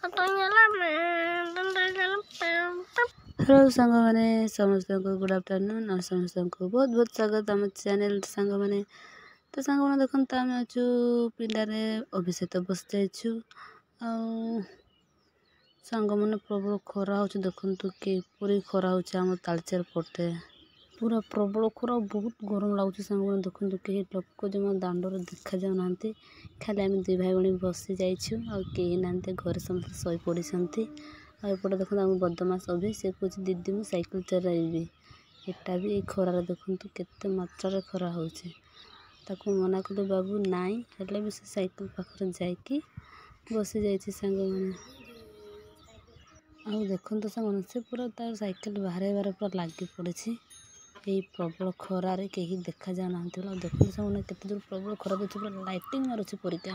Hello सांग मैंने समस्त को गुड आफ्टरनून और समस्त को बहुत बहुत स्वागत आम चैनल सांग मैंने तो सांग मैंने देखते आम अच्छु पिंडारे अभिषेक बस जाइछु सांग मैंने प्रबल खरा हो देखु कि पूरी खरा हो तालचेर पटे पूरा प्रबल खरा बहुत गरम लगुच सांग मैंने देखु कहीं लोक जमा दांडर देखा जाऊना खाली आम दुई भाई भाई बसी जाइछु कहीं ना घर समस्त शई पड़ी आउपटे देखो आम बदमाश अभी से कह दीदी मुझे साइकिल चलाइबी एटा भी ये खरार देखु केते मात्रा खरा हो मना कलु बाबू नाई हेल्ले भी से साइकिल पाखे जाकि बसी जाइए सांग मैंने आउ देखते सांग से पूरा तार साइकिल बाहर पूरा लगी पड़ी यही प्रबल खरारे कहीं देखा जाना देखते सांग केते दूर प्रबल खरा दूसरी पूरा लाइटिंग मारुची परिका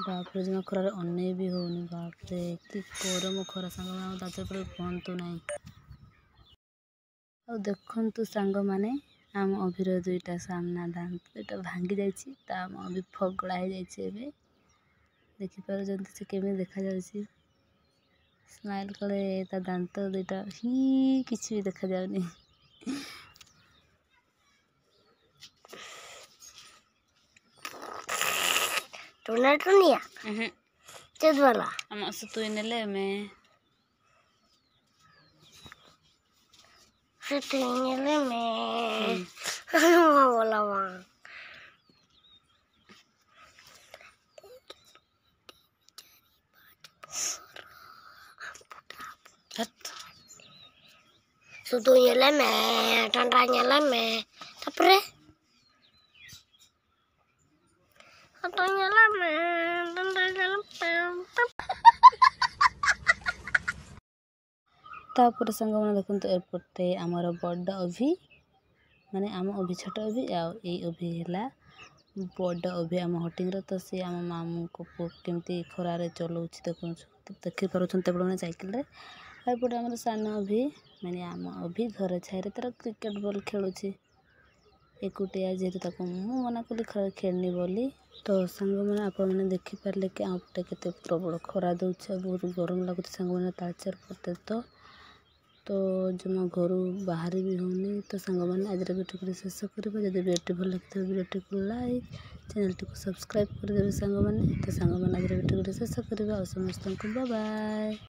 बापरे जमा खरार अने भी होनी बापरे कि गरम खरा सांग ताजर पर कहतु ना आ देखु सांग माने आम अभिर दुईटा सामना दांत दुईटा भांगी जाइए आम अभी फगड़ा हो जाए देखिपार से केमी देखा जाउची स्माइल कले ता दांत दुईटा ही किसी भी देखा जाउनी टूना टूनिया चेद वाला हम तु नेले में सुतुइले में बोला वहाँ सुतुइले में ठंडा में tapre तापर संग मैंने देखते एपटे आमर बड़ अभि माने आम अभि छोट अभि अभि है बड़ अभि आम हटिंग तो सी आम मामू को पुओ केमती खरारे चलाऊँ देखिपार मैंने साइकिल एपटे आम सान अभि माने आम अभि घर छाई तार क्रिकेट बॉल खेलुची एकुटिया जेहेतु मु मना कली खेलनी बोली तो सांग मैंने आपने देखिपारे कि आपटे केते प्रबल खरा दूचे बहुत गरम लगुच सांग मैंने तालचेर पटे तो जमा घर बाहर भी होनी तो सांग मैंने आज वीडियो शेष करवा जब वीडियो भल लगी वीडियो को लाइक चैनल को सब्सक्राइब करदे सांग मैंने तो सांग मैंने आज वीडियो शेष करवा समस्त को बाय बाय।